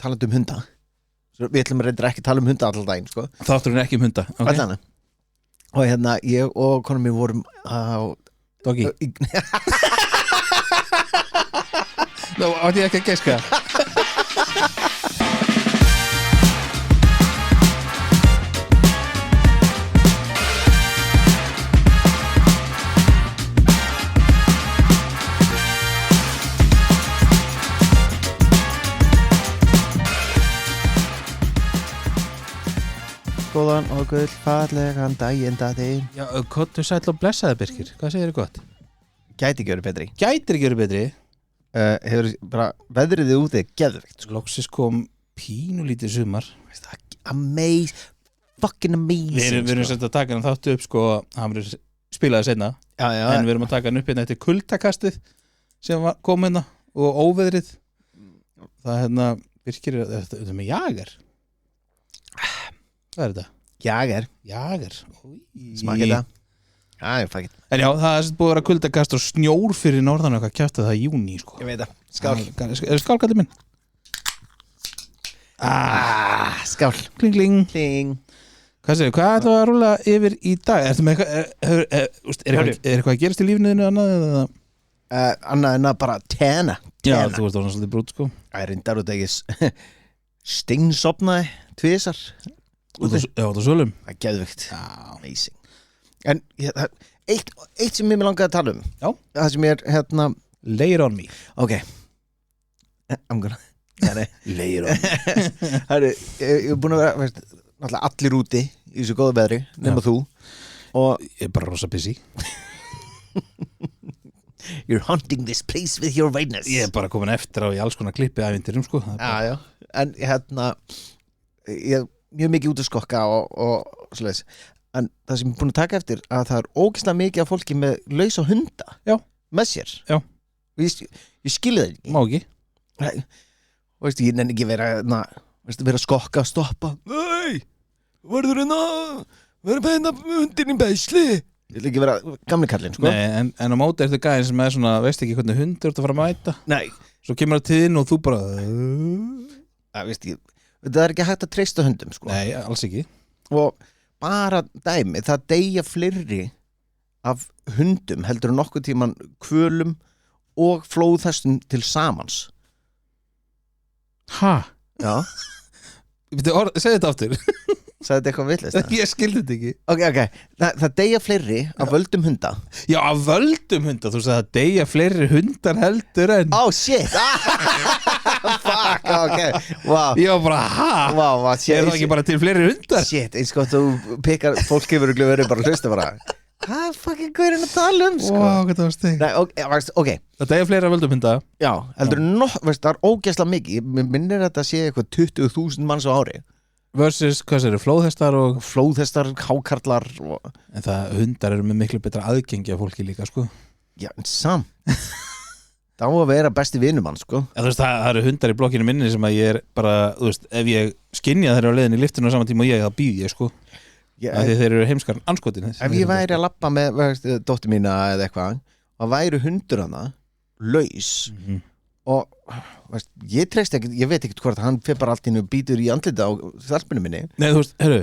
talandi hunda svo við ætlum reyndar ekki að tala hunda allan daginn sko. Þátturinn ekki hunda okay. Og ég og konum mér vorum á Doggy Nú, átti ég ekki að geiska Góðan og gull fallegan daginn daginn Já, kottu sæll og blessaði Birkir Hvað segirðu gott? Gæti ekki verið betri Gætir ekki verið betri Hefur bara veðrið þið úti geðveikt Loksis kom pínulítið sumar fucking amazing Við erum sett að taka hann þáttu upp sko Hann verður spilaði seinna já. En við erum að taka hann upp hérna eftir kuldakastið sem kom hérna og óveðrið Það Birkir þetta með jager Hvað þetta? Jager Smakið það Já, fuck it En já, það er búið að vera kuldakast og snjór fyrir norðan og hvað kjafta það í júní sko. Ég veit það, skál Skálkallið minn Skál Kling, kling Kling Hvað segir, hvað ætlum við að rúlla yfir í dag? Ertu með eitthvað Er eitthvað að gerast í lífinu annað eða? Annað en að bara tena Já, þú ert orðan svolítið brút sko Það er reyndar út ekki steinsopnaði tvisar Já, það svolum Það er geðvikt Amazing En eitt sem ég mig langaði að tala um Já Það sem ég Lay it on me Ok I'm gonna Lay it on me Herri, ég er búin að vera náttúrulega allir úti í þessu góða veðri nema þú og Ég er bara rosa busy You're haunting this place with your whiteness Ég er bara komin eftir á í alls konar klippi ævintirum sko Já En ég er mjög mikið út að skokka og svoleiðis en það sem ég er búin að taka eftir að það er ógeðslega mikið af fólki með lausa hunda Já. með sér Já. og ég skilði það ekki Má ekki og veistu, ég nenni ekki vera að skokka og stoppa Nei, verður vera með hundin í beisli ég vil ekki vera gamli kallinn sko. Nei, en á móti ertu gæðin sem er svona veist ekki hvernig hundur ert að fara að mæta Nei Svo kemur það til þinn og þú bara það er ekki hægt að treysta hundum sko. Nei, alls ekki og bara dæmi, það deyja fleiri af hundum heldur en nokkuð tíman kvölum og flóðhestum til samans Ha? Já Segð þetta aftur Sagði þetta eitthvað vitlaust? Ég skildi þetta ekki Ok, það deyja fleiri af völdum hunda Já, af völdum hunda, þú sagði að deyja fleiri hundar heldur en Oh shit Fuck, ok Wow, Ég var bara, ha? wow, shit, Er það ekki bara til fleiri hundar? Shit, eins gott þú pikkar fólk hefur verið bara að hlusta bara Hvað fucking guðurinn að tala um sko Wow, hvað það var steg Nei, ok Það deyja fleiri af völdum hunda Já, heldur það er ógeðslega mikið Mér minnir þetta að sé eitthvað 20.000 manns á ári Versus, hvað sér, flóðhestar og flóðhestar, hákarlar og... En það, hundar eru með miklu betra aðgengi af fólki líka, sko Já, en samt Það á að vera besti vinumann, sko Þú veist, það eru hundar í blokkinu minni sem að ég er bara, þú veist, ef ég skynja þeirra á leiðin í liftinu á saman tíma og ég, þá býð ég, sko Af því þeir eru heimskar anskotin Ef ég væri að labba með dóttur mína eða eitthvað og væri hundur hana laus og veist, ég treyst ekki, ég veit ekkert hvort hann fyrir bara allt innu býtur í andlita á þarpinu minni Nei, þú veist, hörru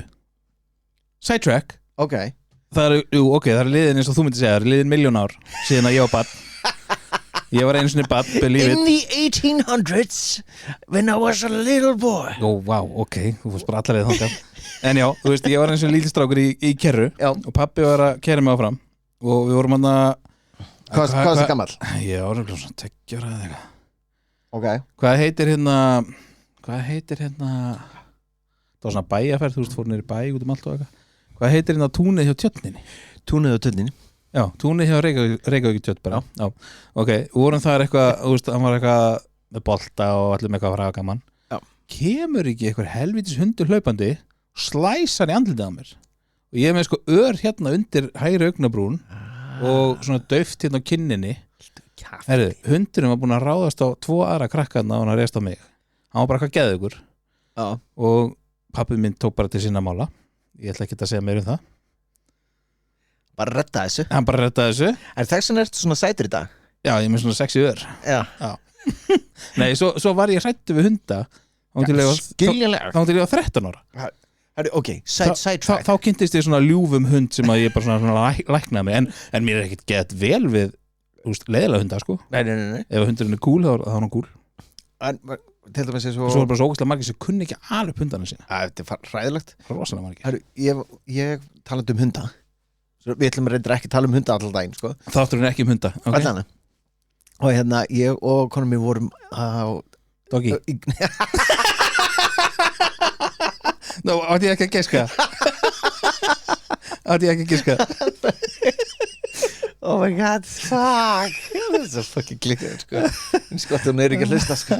Sidetrack Ok Það er liðin eins og þú myndir segja Það er liðin 1.000.000 ár síðan að ég var barn Ég var einu sinni barn, believe In it the 1800s when I was a little boy Wow, ok, þú fórst bara allarleið þangað En já, þú veist, ég var eins og lítill strákur í kerru Já. Og pabbi var að kerra mig áfram Og við vorum hann að Hvað er það gamall? Ég var svona 20 ára eða eitthvað Ok Hvað heitir hérna Það var svona bæjarferð, þú veist, fór niður í bæ út allt og eitthvað Hvað heitir hérna túnið hjá tjörninni? Túnið á tjörninni Já, túnið hjá Reykjavík tjörn bara Já. Ok, vorum þar eitthvað, þú veist, hann var eitthvað með bolta og allir með eitthvað að fara gaman Já. Kemur ekki eitthvað helvítis hundur hlaupandi slæsar í andlitið á mér og ég er með sko hérna undir hægri augnabrún og svona dauft hérna á kinninni Herðu, hundurinn var búin að ráðast á 2 aðra krakkarna og hann réðst á mig hann var bara eitthvað geðugur og pabbi minn tók bara til sína mála ég ætla ekki að segja meir um það Bara redda þessu hann bara reddaði þessu Er þess vegna ertu svona sætur í dag? já, ég er með svona sexy ör Já Nei, svo var ég hræddur við hunda skiljanlega þá til ég var 13 ára ok, sidetrack þá kynntist ég svona ljúfum hund sem að ég bara svona læknaði mig en mér ekkert gett vel við leiðilega hunda sko nei. Ef hundurinn cool þá er hann cool En til dæmis svo Svo er bara svo ógeðslega margir sem kunni ekki alveg hundana sína Þetta hræðilegt Rosalega margir Ég talandi hunda svo við ætlum reyndar ekki tala hunda allan daginn sko. Þátturinn er ekki hunda okay. Og ég og konum mér vorum á Doggy Nó, átti ég ekki að giska Oh my god, fuck Það er svo fucking klikkað sko. Skott, hún ekki að hlusta sko.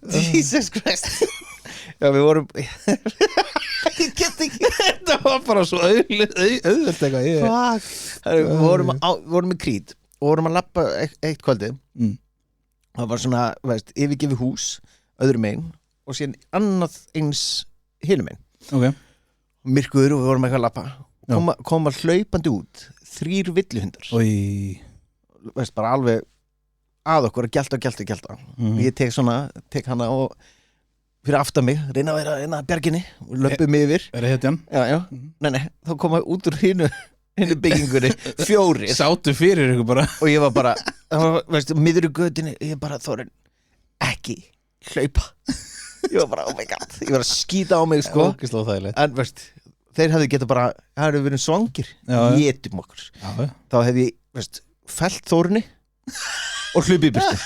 Jesus Christ Já, við vorum Ég get ekki Þetta var bara svo auðvöld eitthvað Fuck Við vorum í Krít og vorum að labba eitt kvöldi Það var svona, yfirgefi hús öðrum megin og síðan annað eins hinum megin okay. Myrkur og við vorum eitthvað að labba koma hlaupandi út 3 villihundar bara alveg að okkur að gelta ég tek hana og fyrir aftan mig reyna að vera bjarginni og löpum yfir nei, þá koma út úr hinu byggingunni 4 sátu fyrir ykkur bara og ég var bara miður í götunni ég bara þorinn ekki hlaupa ég var bara oh my god ég var að skýta á mig sko en þeir hefðu getað bara það hefðu verið svangir getum okkur þá hefði ég fellt Þórunni og hlupið í burtu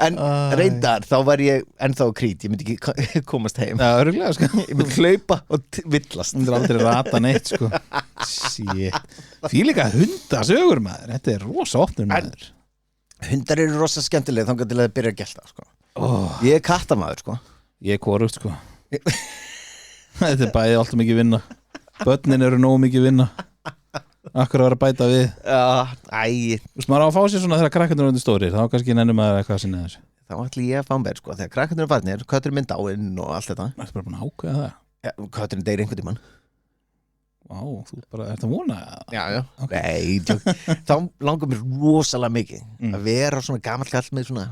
en reyndar þá var ég ennþá Krít ég myndi ekki komast heim sko. ég myndi hlaupa og villast það er aldrei rata neitt sko. Því líka hundasögur maður þetta er rosa opnur maður hundar eru rosa skemmtileg þannig til að það byrja að gelta sko. Ég er kattamaður sko. Ég er hvorugt sko. Þetta er bæði alltaf mikið vinna börnin eru nógu mikið vinna akkur að vera að bæta við maður á að fá sér svona þegar krakkarnir eru undir stórir þá kannski nennum maður eitthvað sinni þessu þá ætli ég að fá mér sko þegar krakkarnir eru farnir kötturinn minn dáinn og allt þetta Það er bara búin að ákveða það kötturinn deyr einhvern tímann þú bara ert að vona Já okay. Nei, þá langar mér rosalega mikið að vera svona gamall kall með svona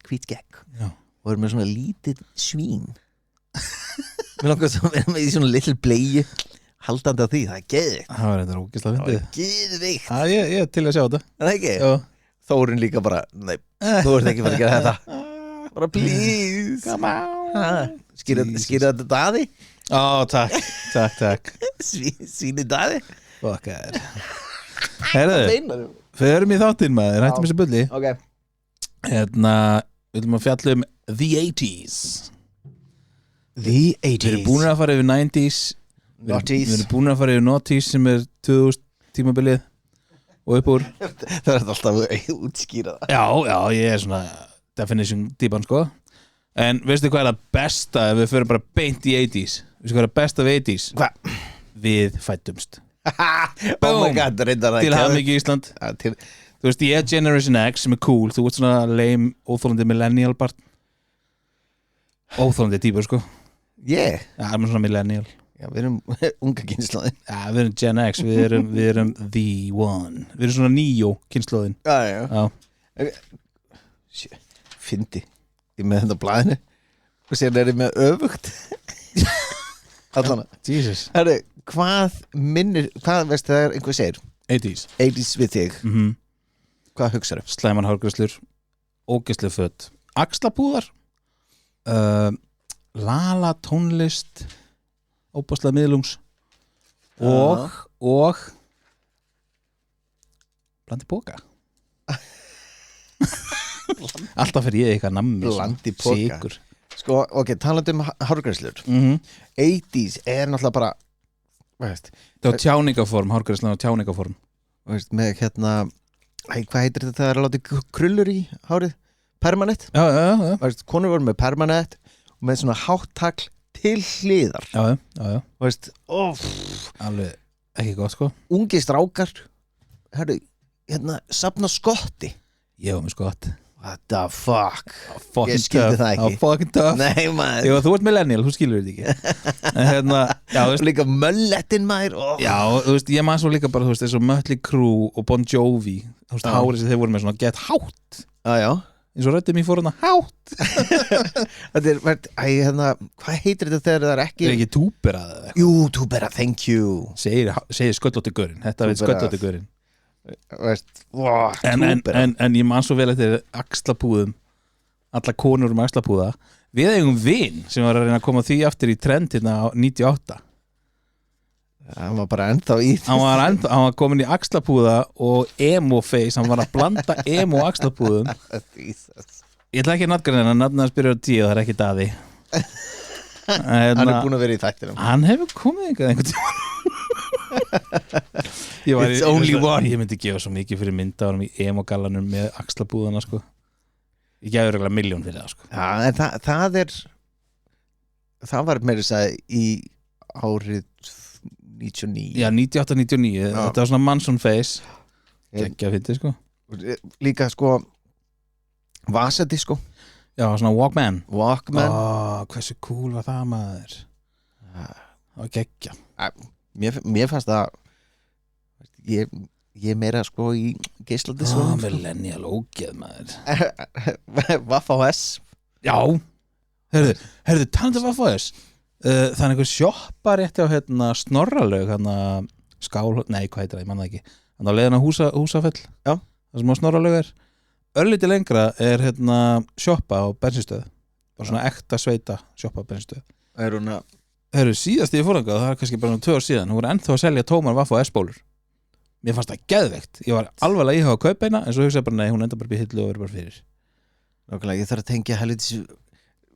hvít gegg og vera með svona lítið svín mér langar að vera með svona little bleiu haldandi á því, það er geðvikt Það var eitthvað ógeðslega fyndið geðvikt Ég er til að sjá þetta Það ekki? Þórun líka bara, nei, þú ert ekki að gera þetta bara please Come on Skýra þetta Daði? Takk Svíni Daði? Fokkar Herðu, förum í þáttinn maður hættum þessi bulli Ok við viljum að fjalla um The 80s The 80s Við erum búin að fara yfir 90s Við erum búin að fara yfir Noughties sem er 2000 tímabilið og upp úr Það er alltaf að útskýra það Já, ég er svona definition dýpan sko en veistu hvað er það besta ef við förum bara beint í 80s veistu hvað er það besta við 80s? Hvað? Við fættumst Oh my god, reyndar það Til hafmyggi í Ísland Þú veist, ég er Generation X sem er cool þú ert svona lame, óþólandi millennial barn óþólandi típur sko Yeah Já, það er svona millennial Já, við erum unga kynslóðin Já, við erum Gen X, við erum the one Við erum svona nýjó kynslóðin Já Fyndi Ég með þetta blaðinu og sér er ég með öfugt Allana Jesus Herru, hvað veistu það er einhver segir 80s við þig Hvað hugsaðu? Slæman hárgreiðslur ógeðsleg föt axlabúðar lala tónlist óbáslega miðlungs og blandi póka alltaf fyrir ég eitthvað nammi blandi póka sko, ok, talandi um hárgreiðslur 80s er náttúrulega bara veist, það var tjáningaform, hárgreiðslan var tjáningaform veist, með hvað heitir þetta þegar að láta krullur í hárið permanent veist, konur voru með permanent og með svona háttagl til hliðar veist, alveg ekki gott sko ungi strákar herru, safna skotti ég var með skott what the fuck ég skildi það ekki fucking tough nei maður þú ert millennial, þú skilur þetta ekki en já, og líka möllettin maður já, þú veist, ég maður svo líka bara, þú veist, eins og Mötley Crüe og Bon Jovi þú veist, hárið sem þeir voru með svona get hátt já eins og röddum ég fór hana hátt. Þetta hérna, hvað heitir þetta þegar það er ekki Er ekki túberað eða eitthvað? Jú, túbera, thank you Segir sköllótti gaurinn. Þetta veit sköllótti gaurinn. Veist, túbera en ég man svo vel eftir axlapúðum, alla konur með axlapúða. Við eigum vin sem var að reyna að koma því aftur í trend hérna á 98. Hann var bara ennþá í Hann var komin í axlapúða og emo-face, hann var að blanda emo og axlapúðum. Ég ætla ekki að nafngreina hann, nafnið hans byrjar á 10 og það er ekki Daði. Hann er búin að vera í þættinum. Hann hefur komið einhvern tíma. It's only one. Ég myndi gefa svo mikið fyrir myndaðanum í emo-gallanum með axlapúðana sko. Ég gefur regla 1.000.000 fyrir það sko. Já, en það var meira að segja í árið 99. Já, 98-99, þetta var svona Manson face. Gekkja fyndið sko. Líka sko Vasadisko. Já, svona Walkman. Hversu cool var það maður? Það var gekkja. Mér fannst það ég meira sko í geisladisko. Millennial ógeð maður. Vaffa-OS. Já. Herðu, talandi um Vaffa-OS. Það er einhver sjoppa rétti á hérna Snorralaug, hérna Skál, nei, hvað heitir það, ég man það ekki. Þannig að leiðina Húsafell. Já. Það sem á Snorralaug er. Örlítið lengra er hérna sjoppa á bensinstöð. Bara svona ekta sveita sjoppa á bensinstöð. Er hún að Herru, síðast ég fór þangað, það er kannski bara 2 ár síðan, hún voru ennþá að selja tómar Vaffa-OS-bólur. Mér fannst það geðveikt. Ég var alvarlega að kaupa eina, en svo hugsaði bara, nei, hún enda bara í hillu og verður bara fyrir. Nákvæmlega, ég þarf að tengja helvitis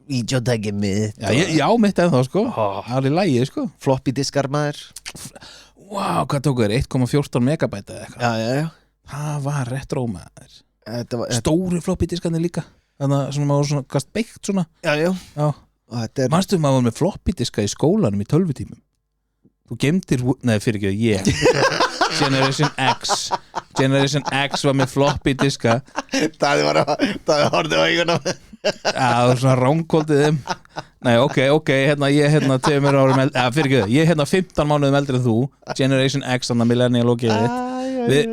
vídeodægi mitt. Já, mitt ennþá, sko. Það er í lagi, sko. Floppy diskar maður. Vá, hvað tóku þér? 1,14 megabæta eða eitthvað? Já. Það var retro maður. Var Stóru floppy diskarnir líka. Þannig að svona maður svona gast beikt svona. Já. Manstu maður var með floppy diska í skólanum í 12 tímum? Þú gemdir, nei, fyrir ekki, ég Generation X var með floppy diska. Það horfði á eiguna. Já, svona ránkóldið þeim. Nei, ok, hérna, ég 2 árum fyrir ekki, ég 15 mánuðum eldri en þú. Generation X, þannig að millennial og geðið.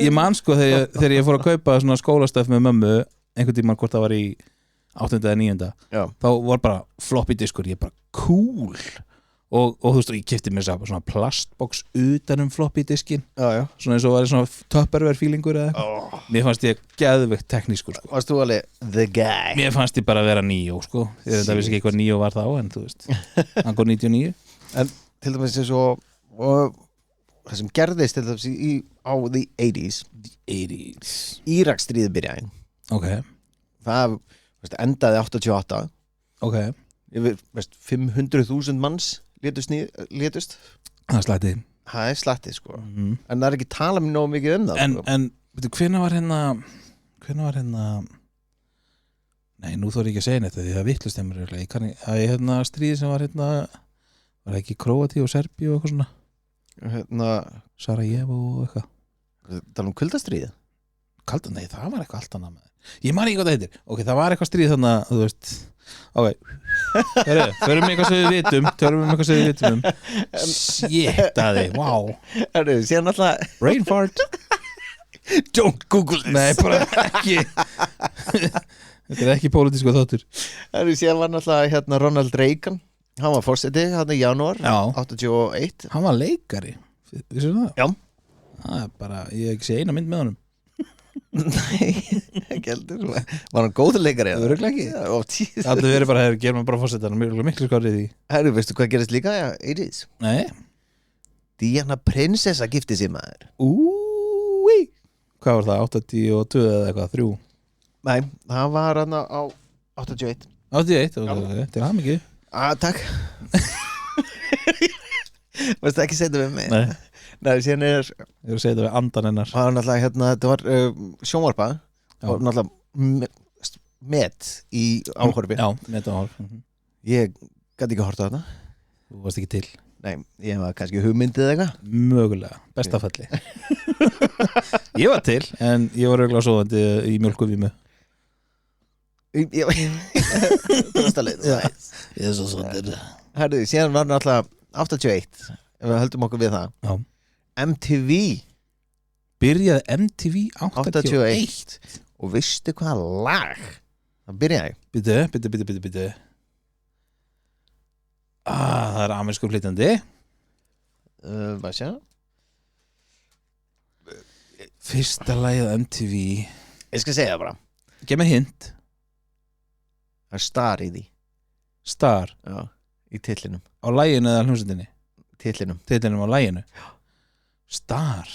Ég man sko þegar ég fór að kaupa svona skólastöf með mömmu, einhvern tímann hvort það var í 8. eða 9. Þá var bara floppy diskur, ég bara cool. Og þú veist, ég keypti mér svona plastbox utan floppy diskin. Já. Svona eins og var svona Tupperware feelingur eða eitthvað. Mér fannst ég geðveikt teknískur sko. Varst þú alveg the guy? Mér fannst ég bara að vera Neo sko. Ég veit að vissi ekki hvað Neo var þá, en þú veist hann kom 99. En til dæmis eins og það sem gerðist til dæmis á the 80s Íraksstríðið byrjaði. Ok. Það endaði 88. Ok. Yfir 500.000 manns létust. Það er slatti. Það er slatti sko. En það er ekki tala mér nógu mikið það sko. En veitu, hvenær var hérna nei, nú þór ég ekki að segja þetta því það vittlust þeim hérna stríði sem var hérna var ekki Króatí og Serbíu og eitthvað svona hérna Sarajevo og eitthvað. Tala kuldastríði? Nei, það var eitthvað allt annað með. Ég man ekki hvað það heitir. Ok, það var eitthvað stríð þannig að þú veist. Ok, förum eitthvað sem við vitum Shit aði, wow Síðan alltaf Brain fart Don't Google this. Nei, bara ekki Þetta er ekki pólitísku þáttur. Síðan var náttúrulega hérna Ronald Reagan. Hann var forseti hérna í janúar 81. Hann var leikari. Vissu það? Já. Það er bara, ég hef ekki séð eina mynd með honum. Nei, ekki heldur. Var hann góður leikari? Örugglega ekki. Það verið bara, gerum við bara fórsetan miklu skárið í. Herru, veistu hvað gerist líka? Já, 80s. Nei. Diana prinsessa gifti sig maður. Úi. Hvað var það? 82 eða eitthvað, 3? Nei, það var hann á 81. 81, til hann ekki. Takk. Veistu ekki segja við mig? Nei, síðan ég er að segja þetta við andan hennar. Það var náttúrulega hérna, þetta var sjónvarpa og náttúrulega met í áhorfi. Já, met á áhorfi. Ég gæti ekki að horta þetta. Þú varst ekki til. Nei, ég var kannski hugmyndið eða eitthvað. Mögulega, bestafalli. Ég var til, en ég var örugglega sofandi í mjólkuvímu. Það varst að leita. Ég er svo svolítið. Herðu, síðan var náttúrulega 81, ef við höldum okkur við það. Já. MTV byrjaði MTV 81 og veistu hvað lag Það byrjaði Byttu Það er amerískur flytjandi Hvað sé Fyrsta lagið á MTV Ég skal segja það bara Gef mér hint Það er star í því Star Já, í titlinum á laginu eða hljómsveitinni Titlinum á laginu Star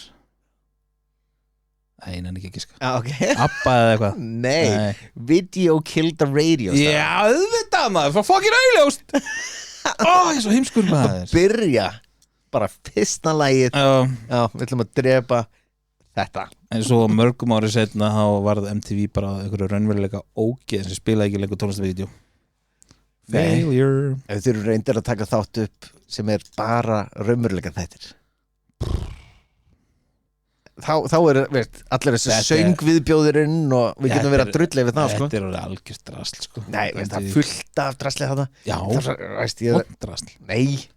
Æ, nenni ekki giska Já, ok Abba eða eitthvað Nei, Video Killed the Radio star. Já, auðvitað maður, það fokkin augljóst ég er svo heimskur maður Byrja bara fyrsta lagið Já, Já, við ætlum að drepa þetta en svo mörgum ári setna þá varð MTV bara einhverju raunveruleika ógeð sem spilaði ekki lengur tónlistavídeó Nei. Failure Ef þið eru reyndir að taka þátt upp sem er bara raunveruleika þættir þá er veist, allir þessi Þetta er- söngviðbjóðurinn og við getum Þetta verið er- að drulla yfir það sko. Þetta er orðið algjört drasl sko. Nei, veist, það er fullt af drasli þarna Já, Það er, veist, ég, vont drasl Nei,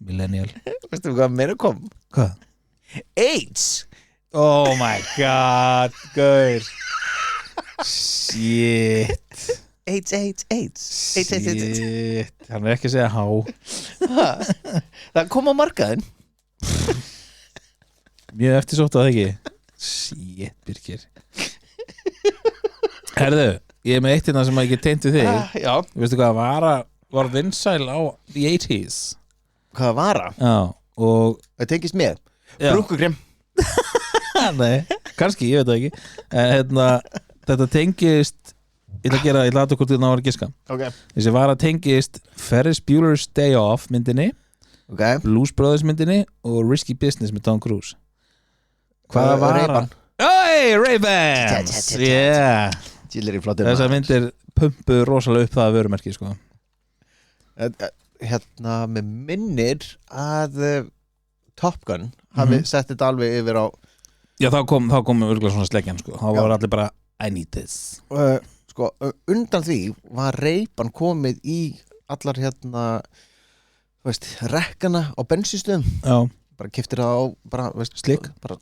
Millennial veistu hvað meira kom? Hvað? AIDS Oh my god, gaur Shit AIDS Shit Hann er ekki að segja há Það kom á markaðinn Mjög eftirsótt að það ekki Shit, Birkir Herðu, ég er með eitt hérna sem að ekki tengt við þig Já, Veistu hvað var vinsæl á the 80s hvað var það? Já, og Það tengist með Já. Brúnkukrem Nei, kannski, ég veit það ekki en, hérna, þetta tengist ég ætla að láta hvort þú náður að giska Ok, þessi var að tengist Ferris Bueller's Day Off myndinni okay. Blues Brothers myndinni og Risky Business með Tom Cruise Hvað var Ray-Ban. Oi, Ray-Bans yeah. Gillir í flottur Þessar myndir pumpu rosalega upp það vörumerki sko. Hérna með minnir að Top Gun hafi sett þetta alveg yfir á Já, þá kom örgulega svona sleggjan sko. Þá var allir bara I need this sko, undan því var Ray-Ban komið í allar hérna þú veist, rekkana á bensinstöðum Já, bara kiftir það á bara, veist, Slik. bara,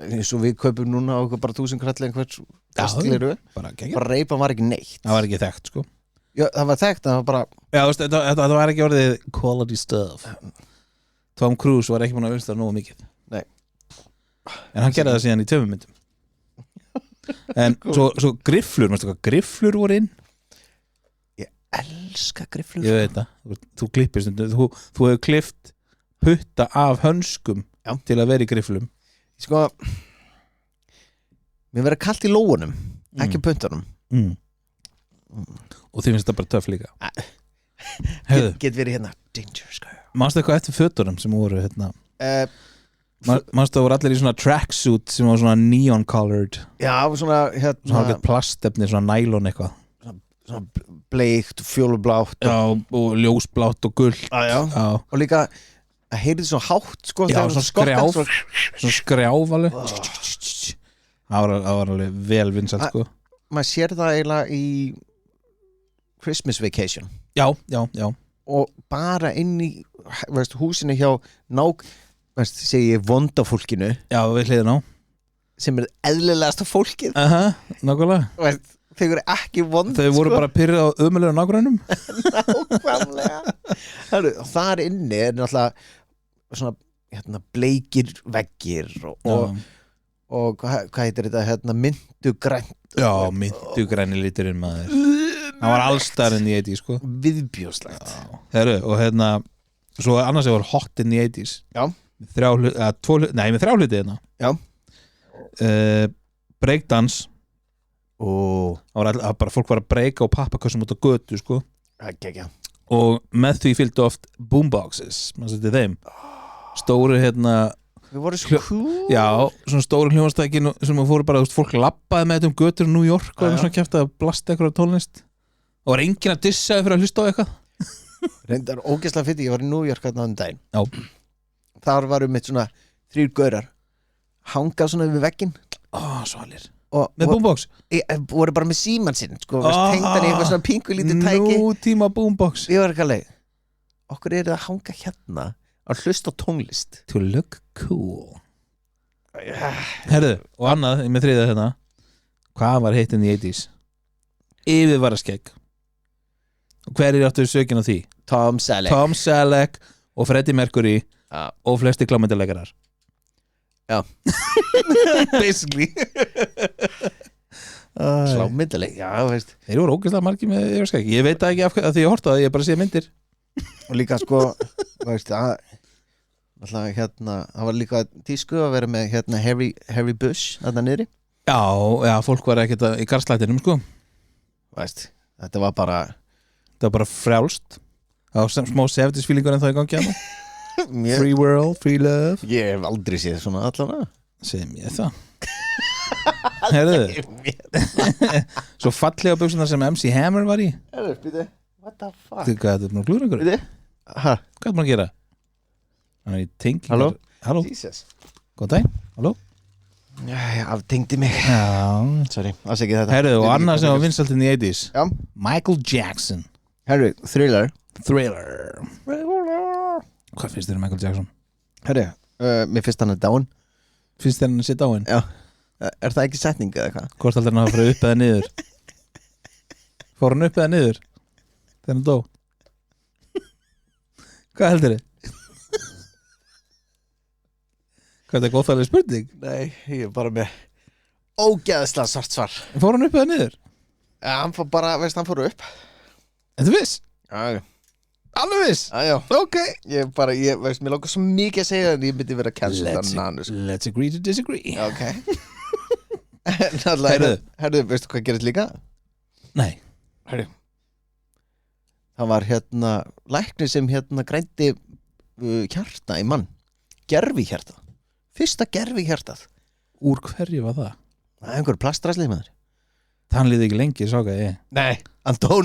eins og við kaupum núna á okkur bara 1000 kralli einhvers Já, fastgliru bara geggjað. bara Ray-Ban var ekki neitt Það var ekki þekkt sko. Já, það var þekkt, það var bara Já, þú veist, þetta var ekki orðið quality stuff Tom Cruise var ekki búin að vinsta nógu mikið Nei. En hann gerði það síðan í töfum myndum En svo grifflur, veistu hvað grifflur voru inn? elska grifflur Ég veit það, þú klippir stundum Þú hefur klippt putta af hönskum Já. til að vera í grifflum sko mér verður kalt í lóunum ekki puntunum Og þið finnst það bara töff líka Hefðu, get verið hérna dangerous girl manstu eitthvað eftir fötunum sem voru hérna uh, Manstu það voru allir í svona tracksuit sem var svona neon colored já, svona Svona hérna hálfgett plastefni, svona nylon eitthvað svona bleikt, fjólublátt Já, og ljósblátt og gult já. Já, og líka að heyrði svo hátt sko, Já, þegar svona skokkan skrjáf. Svona skrjáf alveg Það var alveg vel vinsælt sko maður sér það eiginlega í Christmas Vacation Já og bara inn í veist, húsinu hjá veist, segi ég vondafólkinu Já, við hliðin á sem er eðlilegasta fólkið Nákvæmlega veist, þau eru ekki vond Þau voru bara pyrrið á ömulega nágrænum nákvæmlega Heru, þar inni er náttúrulega svona hérna, bleikir veggir og hvað heitir þetta hérna, myndugrænt Já, myndugræni liturinn maður Það var allstarinn í 80s sko viðbjóðslegt Heru, og hérna svo annars var hot in the 80s Já. Með þrjá hluti hérna Já. Breakdance og Það var bara fólk var að breaka og pappakössum út á götu sko ekki og með því fylgdu oft boomboxes maður setið þeim stóru hérna við vorum svo cool já, svona stóru hljóðastækin sem fóru bara, þú veist, fólk labbaði með þetta um götur í New York og eitthvað svona kæft að blasta eitthvað tónlist og var enginn að dissaði fyrir að hlusta á eitthvað reyndar ógeðslega fyrir, ég var í New York hérna á daginn Já. þar varum mitt svona 3 gaurar hangað svona við vegginn svalir og með boombox voru bara með síman sinn sko, tengdan í eitthvað svona pingu lítið tæki nútíma boombox ég var ekki að leið okkur er það að hanga hérna að hlusta á tónlist to look cool herðu, og annað með þriða hérna hvað var heitt in the 80s yfirvaraskegg. Og hver áttu sökin á því? Tom Selleck Tom Selleck og Freddie Mercury og flesti klámyndaleikarar. Já. Basically. Klámyndaleg, já, veist. Þeir voru ógeðslega margir með yfirvaraskegg. Ég veit það ekki af því ég horfði á það, ég bara sé myndir. Og líka sko, veist, alltaf hérna, það var líka tísku að vera með hérna Harry Bush þarna niðri. Já, fólk var ekkert í garðslættinum, sko. Veist, þetta var bara frjálst. Það var smá 70s feelingur en það í gangi hana. Free world, free love. Ég hef aldrei séð svona allan Segð mér það. Herðu. Svo fallega buxurnar sem MC Hammer var í. Býtu, what the fuck? Hvað er þetta búin að klúra ykkur? Býtu, Hvað er búin að gera? Hann er í tengingar. Halló? Jesus. Góðan daginn, halló? Já, aftengdi mig. Já. Sorry, afsækið þetta. Herðu, og annað sem var vinsæltinn í 80s. Já. Michael Jackson. Herru, Thriller. Hvað finnst þér um Michael Jackson? Herru, mér finnst hann dáin. Finnst þér hann að sitja á henn? Já. Er það ekki setning eða hvað? Hvort heldur hann að fara upp eða niður? Fór hann upp eða niður? Þegar hann dó? Hvað heldur þið? Hvað er það góðþægileg spurning? Nei, ég er bara með ógeðslega svart svar. Fór hann upp eða niður? Já, hann fór bara, veist, hann fór upp. Þetta viss? Já, Alveg viss? já. Ok. Ég veist, mér lókar svo mikið að segja en ég myndi vera að cancel það nanus. Let's agree to disagree. Ok. Herru, veistu hvað gerist líka? Nei. Herru. Það var hérna læknir sem hérna grændi hjarta í mann. Gervihjarta. Fyrsta gervihjartað. Úr hverju var það? Það er einhver plastrasli maður. Það liði ekki lengi, sá hvað ég. Nei, hann dó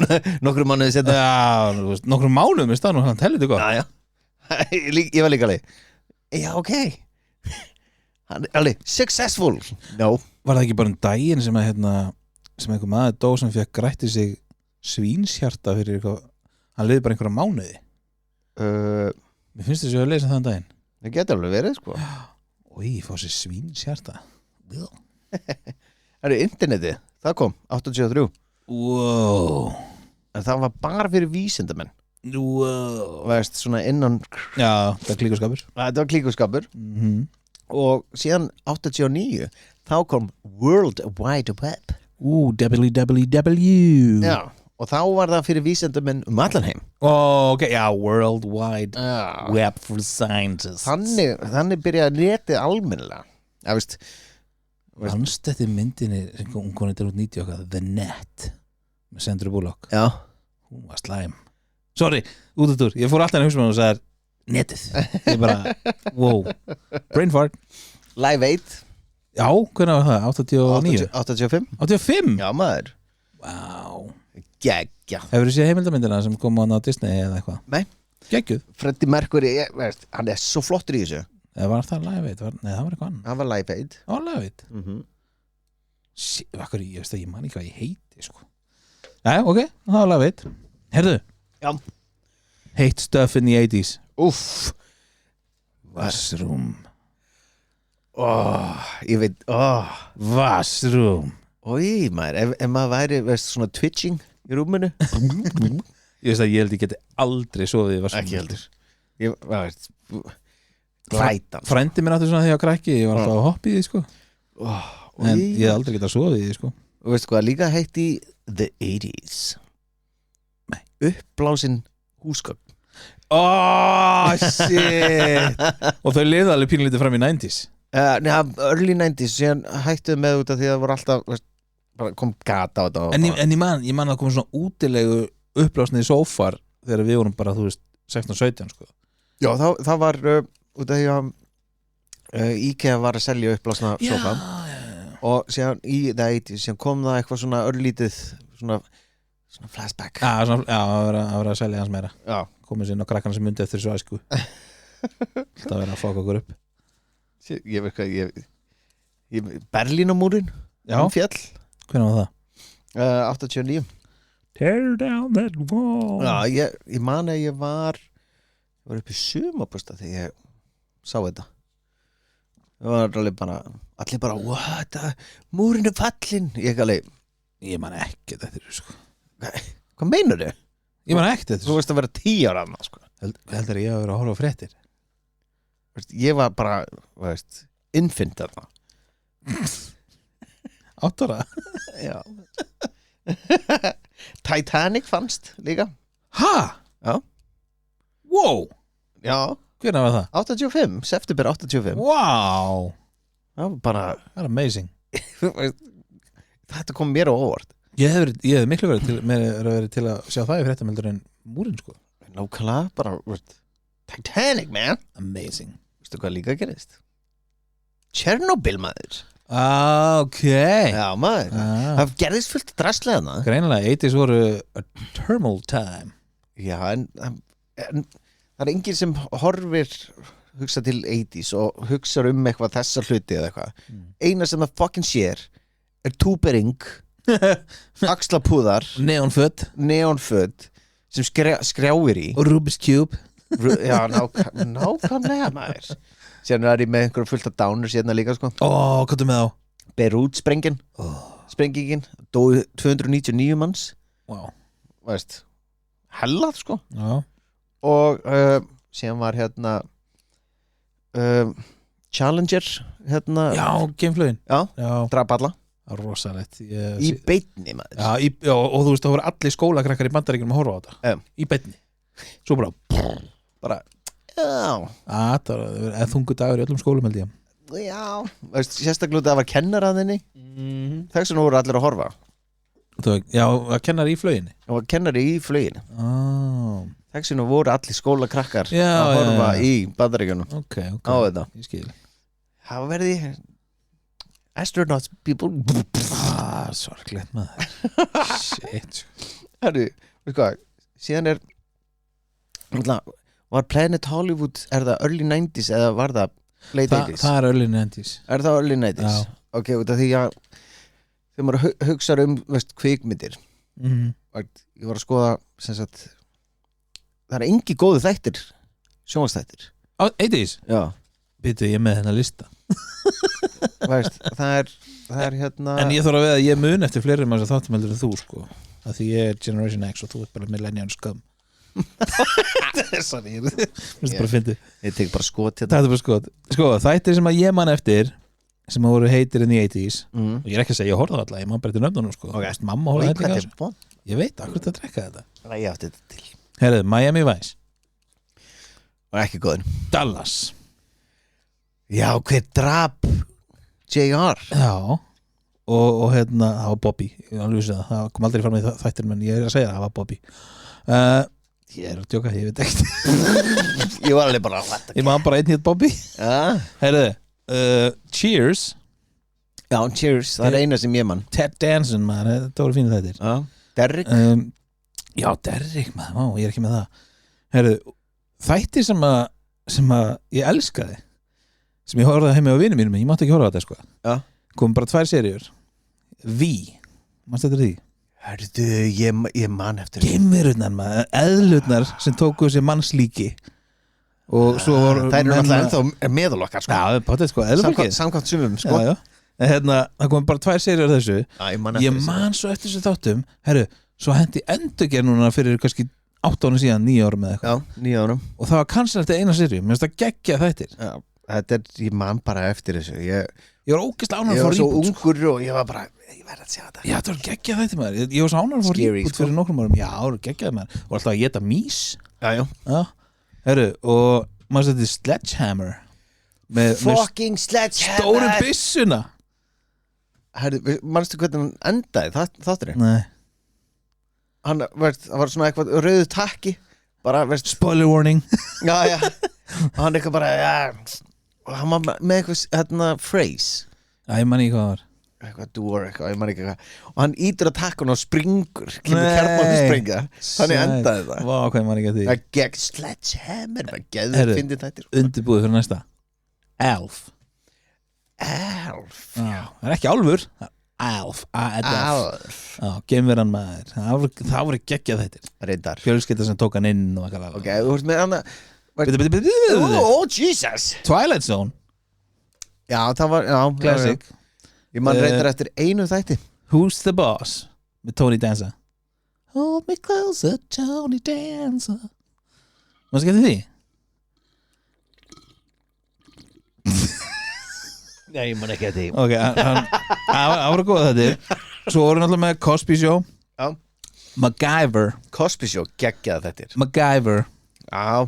nokkrum mánuði setna. Já, nokkrum mánuðum í staðnum, hann tellir þetta gott. Já. Ég var líka alveg. Já, ok. Hann er alveg successful. No. Var það ekki bara daginn sem að sem einhver maður dó sem fekk grætti sig svínshjarta fyrir eitthvað, hann liði bara einhverja mánuði. Mér finnst þess að ég að lesa þann daginn. Það getur alveg verið, sko. Í, fá sér svínshjarta. Það er internetið. Það kom, 83. Wow. En það var bara fyrir vísindamenn. Wow. Veist, svona innan. Já, það er klíkuskapur. Þetta var klíkuskapur. Mhm. Og síðan 89 þá kom World Wide Web. WWW. Já, og þá var það fyrir vísindamenn allan heim. Ok, já, World Wide Web for Scientists. Þannig byrjaði netið almennilega. Já, veist. Fannst þetta í myndinni sem hún kom þetta út 90 okkar, The Net með Sandra Bullock. Já. Hún var slæm. Sorry, út af túr, ég fór alltaf í hausmann og sagði netið. Ég bara, wow. Brain fart. Live 8. Já, hvernig var það? 89? 85. 85? Já, maður. Wow. Geggja. Hefur þið séð heimildamyndina sem kom á Disney eða eitthvað? Nei. Geggjuð. Freddie Mercury, veist, hann er svo flottur í þessu. Eða var það Live 8? Nei, það var eitthvað annan. Það var Live 8. Það var Live 8? Mhm. Ég veist að ég man ekki hvað ég heiti, sko. Nei, ok, það var Live 8. Herðu. Já. Hate stuff in the 80s. Úff. Vassrúm. Ég veit, Vassrúm. Ói, maður, ef maður væri, veist, svona twitching í rúminu. Ég veist að ég held ég geti aldrei sofið í vassrúm. Ekki heldur. Ég, veist, glætan. Frændi minn áttu svona þegar ég var krakki, ég var alltaf að hoppa í því, sko. En ég hef aldrei getað sofið í því, sko. Og veistu hvað, líka heitt í The 80s. Nei. Uppblásin húsgögn. Shit. Og þau liða alveg pínlítið fram í 90s. Nei, early 90s, síðan hættuð með út af því að það voru alltaf, veist, bara kom gata á þetta. En ég man að það kom svona útilegu uppblásnið sófar þegar við vorum bara, þú veist, 16-17, sko. Já, það var út af því að IKEA var að selja uppblásna sófa. Og síðan í The 80s, síðan kom það eitthvað svona örlítið, svona flashback. Það var að selja hans meira. Já. Komið sér inn á krakkana sem myndi eftir svo æsku. Það verið að fóka okkur upp. Ég veit hvað, Berlínamúrin. Já. Fjall. Hvernig var það? 89. Tear down that wall. Já, ég man að ég var upp í sumarbústa þegar ég sá þetta. Það var allir bara what, múrin er fallin. Ég alveg, Ég man ekki þetta sko. Hvað meinar þau? Ég man ekki þetta Þú veist að vera 10 ára annað sko. Heldur ég að vera að horfa á fréttir Ég var bara, veist, infant þarna 8 ára Já Titanic fannst líka Ha? Já. Wow, Já, hvernig var það? 85, september 85 Wow, Það var bara það er amazing Þetta kom mér á óvart Ég hef miklu verið til að sjá það í fréttameldur en múrin sko Nákvæmlega, bara veist, Titanic, man Amazing Veistu hvað líka gerist? Chernobyl, maður Ok Já, maður Það gerðist fullt drastlega Greinilega, 80s voru a thermal time Já, en það er enginn sem horfir hugsa til 80s og hugsa eitthvað þessa hluti eða eitthvað Eina sem það fucking sér er túbering axlapúðar neonföt sem skrjáir í og Rubik's Cube Já, nákvæmlega maður Sérna er ég með einhverjum fullt af dánur sérna líka sko hvað er með á? Beirut sprengingin dói 299 manns Wow Veist, hellað sko Já. og síðan var hérna Challenger hérna, Já, geimflögin Já, Já, drap alla það er rosalegt í beinni maður Já, og þú veist, það voru allir skólakrakkar í Bandaríkjunum að horfa á þetta Í beinni Svo bara já, það var þungu dagur í öllum skólum held ég já veist, sérstaklega það var kennaraðinni þess vegna voru allir að horfa Já, að kennar í flöginni það var kennari í fluginu þess vegna voru allir skólakrakkar Já, að horfa já. í Bandaríkjunum Ok, á þetta ég skil það verði astronauts people Sorglegt maður Shit Herru, veistu hvað síðan er var Planet Hollywood er það early 90s eða var það late 80s Það er early 90s er það early 90s Já. ok, út af því að þegar maður hugsa veist, kvikmyndir ég var að skoða sem sagt, það er engi góðu þættir sjónvarsþættir 80s? já, Býtu ég með þennan lista veist, það er hérna En ég þarf að veða að ég mun eftir fleiri manns að þáttum heldur en þú sko að því ég er Generation X og þú ert bara millennial scum Sorry, ég finnst bara að fyndi ég tek bara skot hérna Það er bara skot Sko, þættir sem að ég man eftir sem að voru heitir in the 80s og ég er ekki að segja ég horfði á alla, ég man bara til nöfnunum sko Ok. Mamma horfði hvað þetta er búin? Ég veit, akkur þetta drekka þetta ég átti þetta til Herðu, Miami Vice og ekki góðin Dallas já, hver drap JR Já og hérna, það var Bobby það kom aldrei fram í þættinum en ég er að segja það var Bobby ég er að djóka, ég veit ekkert ég var alveg bara ég man bara einn hitt Bobby ja. Herðu, Cheers já, cheers, það er eina sem ég mann Ted Danson, maður, þetta voru fínu þættir já, Derrick já, Derrick, maður, ég er ekki með það Herðu, þættir sem að ég elskaði sem ég horfði heima á vinum mínum, ég mátti ekki horfa á þetta sko já komum bara 2 seríur Manstu þetta því? Hörðu, ég man eftir Geimverurnar maður, eðlurnar sem tóku sér mannslíki og svo voru þær eru alltaf ennþá meðal okkar sko. Já, potið sko, eðlufólkið samkvæmt sumum sko. Já, en hérna, það kom bara 2 seríur af þessu ég man svo eftir þessu þáttum herru, svo hendi endurgerð núna fyrir kannski 8 árum síðan, 9 árum eða eitthvað já, 9 árum og það var kannski eftir eina seríu, mér finnst það geggja þættir já, ég man bara eftir þessu ég var ógeðslega ánægður var að fá svo reboot sko. ungur og ég var bara ég verði að sjá þetta Já, það var geggja þættir maður ég var svo ánægður að fá Scary, reboot sko. fyrir nokkrum árum Já, það var geggjað maður og alltaf að geta mís já. Herru, og maður þetta er Sledgehammer með fucking Sledgehammer stóru byssuna herru, manstu hvernig hann endaði þátturinn Nei. það var svona eitthvað rauðu takki bara, veist Spoiler warning já og hann eitthvað bara og hann var með eitthvað hérna phrase Já, ég man ekki hvað það var eitthvað door, eitthvað, ég man ekki hvað og hann ítur að takka hann og springur kemur kjarnmátti springa þannig endaði það Vá, hvað ég man ekki að því það gegn Sledgehammer það geður Herru, fyndið þættir Undirbúið fyrir næsta Elf Já, það er ekki álfur Það er Elf Já, geimveran maður Það voru geggjað þættir reyndar Fjölskylda sem tók hann inn og eitthvað ok, þú veist með hann Oh, Jesus Twilight Zone já, það var, já Classic ég man reyndar eftir einu þætti Who's the Boss með Tony Danza. Hold me closer, Tony Danza. Mástu ekki eftir því? Nei, ég man ekki að því. Ok, hann var góð þetta. Svo voru náttúrulega með Cosby Show. Já. MacGyver. Cosby Show, geggjað þetta. MacGyver. Já.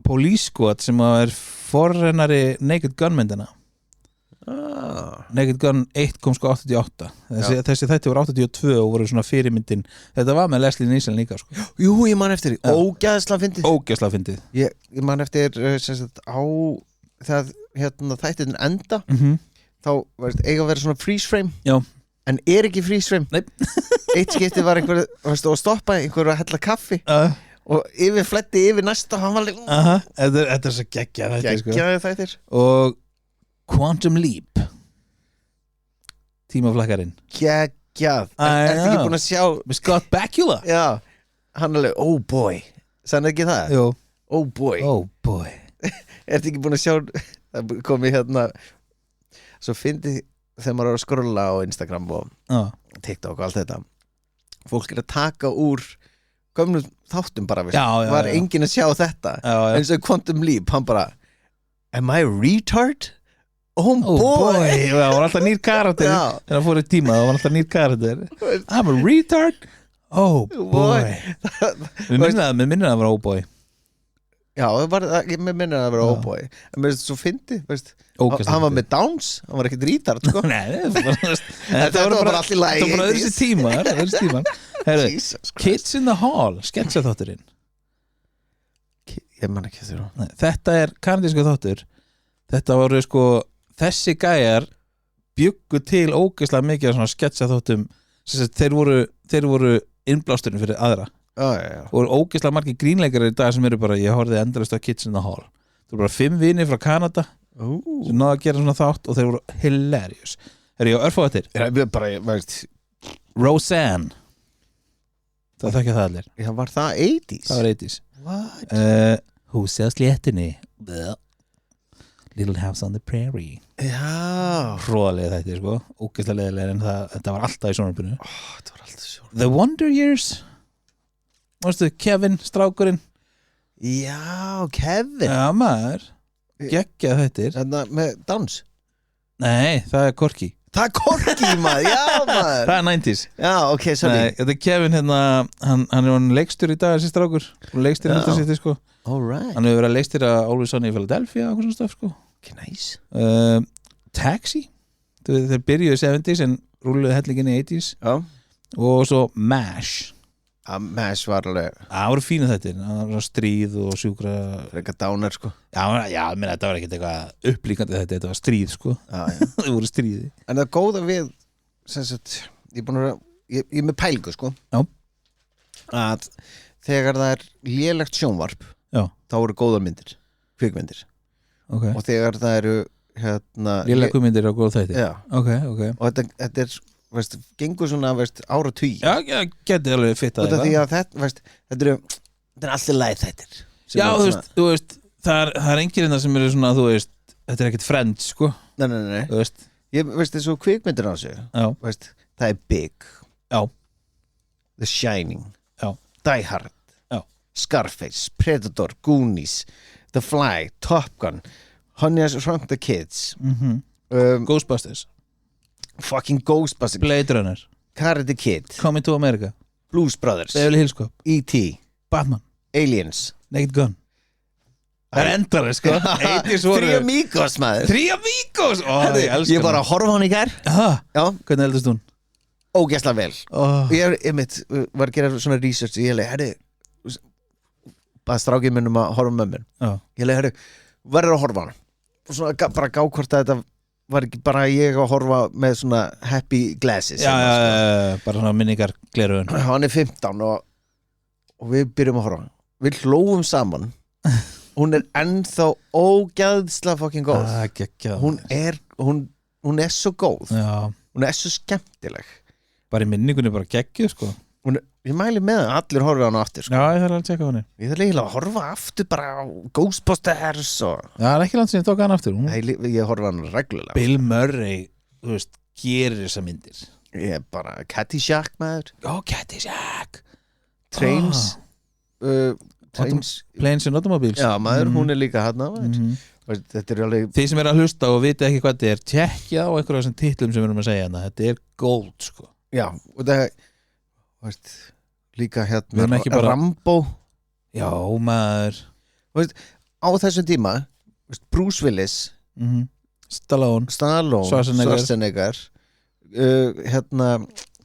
Police Squad sem er forrennari Naked Gun myndina. Naked Gun 1 kom sko 88. Þessi þætti voru 82 og voru svona fyrirmyndin. Þetta var með Leslie Nielsen líka sko. Jú, ég man eftir því. Ógeðslega fyndið. Ég man eftir sem sagt á það þættin enda þá eiga að vera svona freeze frame. Já. En ekki freeze frame. Nei. Eitt skipti var einhver að stoppa einhver að hella kaffi og fletti yfir næsta hann var Þetta er svo geggjað þættir. Og Quantum Leap Tímaflakkarinn geggjað. Ertu ekki búin að sjá með Scott Bakula? Já, hann alveg, oh boy sann ekki það? Jú. Oh boy Ertu ekki búin að sjá það komið svo fyndi þegar maður er að skrolla á Instagram og TikTok og allt þetta fólk að taka úr gömnum þáttum bara var enginn að sjá þetta eins og Quantum Leap hann bara am I a retard? Oh boy það var alltaf nýr karakter þegar hann fór í tíma það var alltaf nýr karakter I'm a retard oh boy mér minna að vera oh boy já, mér minna að vera oh boy en mér finnst svo fyndi hann var með Downs, hann var ekkert retard sko. þetta var bara allir lægi þetta var bara öðru tíma Kids in the Hall sketsaþátturinn ég man ekki þér þetta er kanadísku þáttur þetta voru sko þessi gæjar bjuggu til ógeðslega mikið af svona sketsaþáttum þeir voru innblásturinn fyrir aðra og ógeðslega margir grínleikarar í dag sem eru bara ég horfði endalaust á Kids in the Hall það voru bara 5 vinir frá Kanada sem náðu að gera svona þátt og þeir voru hilarious ég á örfá eftir Roseanne það þekkja það allir var það 80s? það var 80s Húsi á sléttunni Little House on the Prairie já hróðalega þetta sko ógeðslega leðilega en þetta var alltaf í sjónvarpinu The Wonder Years Mástu, Kevin, strákurinn já, Kevin já maður geggjað þetta þannig með Downs nei, það er Korki maður, já maður það er 90s já, ok, sorry þetta er Kevin hann er leikstur í dag þessi strákur og leikstur í þetta sko right. hann hefur verið að leikstýra Always Sunny í Philadelphia og svona stöf sko nice. Taxi þeir byrjuðu 70s en rúluðu hellingin í 80s og svo MASH MASH var alveg það voru fínu þetta stríð og sjúkra eitthvað dánar sko já, minna, þetta var ekkert eitthvað upplíkandi þetta var stríð sko það voru stríði en það góða við sagt, ég er með pælgu sko að þegar það er lélegt sjónvarp þá eru góðar myndir kvikmyndir og þegar það eru lélega kvikmyndir og góð þættir og þetta er gengur svona áratugir já, getið alveg fitt að því að þetta er allir læð þættir já, þú veist það er enginn sem eru svona, þú veist þetta er ekkert Friends, sko nei ég veist þessu kvikmyndir á sig það er Big The Shining Die Hard Scarface, Predator, Goonies The Fly, Top Gun Honey, I Shrunk the Kids Ghostbusters fucking Ghostbusters Blade Runner Karate Kid Coming to America Blues Brothers Beverly Hills Cop E.T. Batman Aliens Naked Gun það er endalega sko Three Amigos maður Three Amigos ég var að horfa hann í gær hvernig eldast hún? ógeðslega vel ég var að gera svona research ég leiði bara strákið minnum að horfa með mér ég leiði verður að horfa hann og svona bara gá hvort að þetta var ekki bara ég að horfa með svona happy glasses bara svona minningar gleraugun hann er 15 og við byrjum að horfa við hlófum saman hún er ennþá ógeðslega fucking góð hún er svo góð hún er svo skemmtileg bara í minningunni bara geggjuð sko ég mæli með að allir horfa á hana aftur sko. já, ég þarf að tjekka hana ég þarf eiginlega að horfa aftur bara á Ghostbusters og já, það er ekki langt sem ég tók hana aftur ég horfa hana reglulega Bill Murray, þú veist, gerir þessa myndir Ég er bara Caddyshack maður Caddyshack Trains Trains Planes and Automobiles Já maður, hún er líka hana Þetta er alveg Þið sem er að hlusta og vita ekki hvað þetta er tjekkja á einhverjum af þessum titlum sem við erum að segja hana. Þetta er gold sko. Já, og það líka Við erum ekki bara- Rambo Já maður á þessum tíma Bruce Willis Stallone Schwarzenegger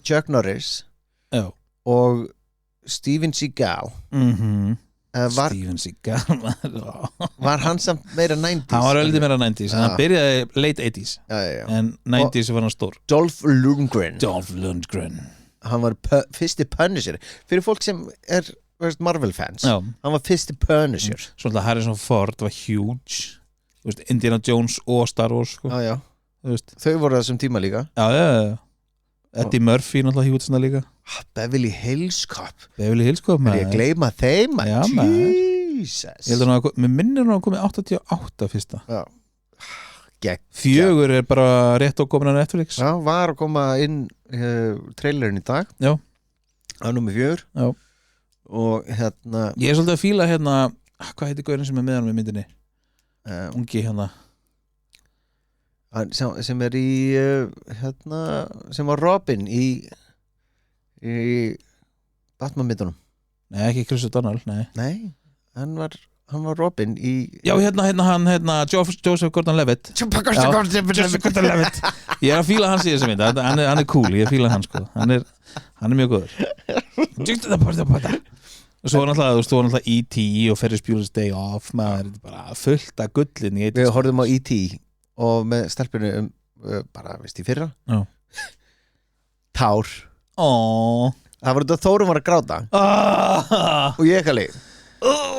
Chuck Norris Já. og Steven Seagal Steven Seagal var hann samt meira 90s Hann var öllum meira 90s en hann byrjaði late 80s en 90s var hann stór Dolph Lundgren hann var fyrsti Punisher fyrir fólk sem er Marvel fans hann var fyrsti Punisher Svona Harrison Ford var huge Indiana Jones og Star Wars sko. þau voru þessum tíma líka Eddie Murphy náttúrulega huge svona líka Beverly Hills Cop er ég að gleyma þeim Jesus Ég heldur að mér minnir hann að komið 88 fyrsta Fjögur 4 er bara rétt og komin á Netflix Já, var að koma inn trailerin í dag Já á nummer 4 Já og Ég er svolítið að fíla hvað heitir gaurin sem er með hann með myndinni ungi sem er í sem var Robin í Batman-myndunum Nei, ekki Chris O'Donnell, Nei, hann var Robin í Já, hann Joseph Gordon-Levitt Joseph Gordon-Levitt Ég er að fíla hans í þessu mynd hann er cool, ég fíla hann sko hann er mjög góður og svo er náttúrulega E.T. og Ferris Bueller's Day Off maður er bara fullt af gullin í Við horfðum á E.T. og með stelpinu bara, veist, í fyrra Tár það var þetta Þórun var að gráta og ég ekki alveg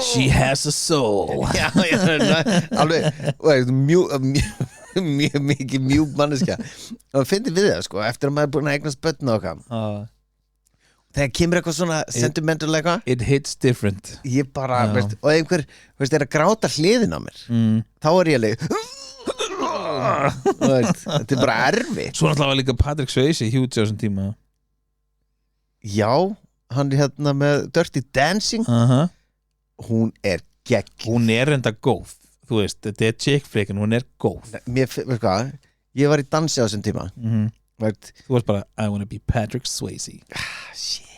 She has a soul Já, alveg mjög mikið mjúk manneskja og finnir við það sko eftir að maður er búin að eignast börn og okkar þegar kemur eitthvað svona sentimental eitthvað It hits different ég bara, veist, og einhver er að gráta hliðin á mér þá er ég alveg þetta er bara erfi Svo náttúrulega var líka Patrick Swayze huge á þessum tíma Já, hann er með Dirty Dancing hún er gegn hún er enda góð þú veist, þetta er chick flick en hún er góð veist hvað, ég var í dansi á þessum tíma þú varst bara I wanna be Patrick Swayze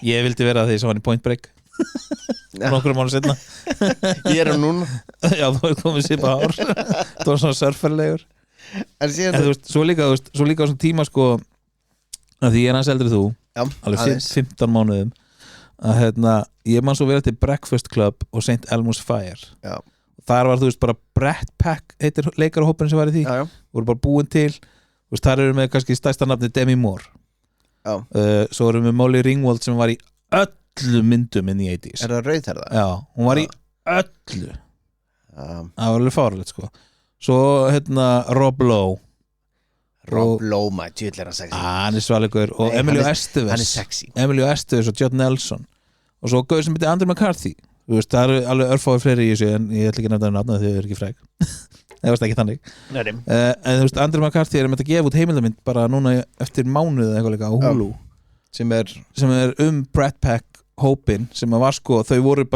ég vildi vera því sem hann í Point Break nokkrum mánu setna ég er núna já, þú hefði komið svipa ár þú var svona surferlegur en þú veist, svo líka á þessum tíma sko að því ég er hans eldri þú alveg 15 mánuðum að ég man svo verið til Breakfast Club og St. Elmo's Fire þar var þú veist bara Brat Pack heitir leikarahópurinn sem var í því voru bara búin til þú veist þar eru með kannski stærsta nafni Demi Moore svo erum við Molly Ringwald sem var í öllu myndum inn í 80s Er það rauðherða? Já, hún var í öllu það var alveg fárlegt sko svo Rob Lowe Rob Lowe maður, djúðlega hann sexy hann er svalegur og Emilio Estevez og John Nelson og svo gauð sem heitir Andrew McCarthy þú veist, það eru alveg örfáir fleiri í þessu en ég ætla ekki að nefna þau eru ekki fræg það varst ekki þannig en þú veist, Andrew McCarthy er með að gefa út heimildamind bara núna eftir mánuð eða eitthvað líka á Hulu sem er Brat Pack hópin sem að var sko, þau voru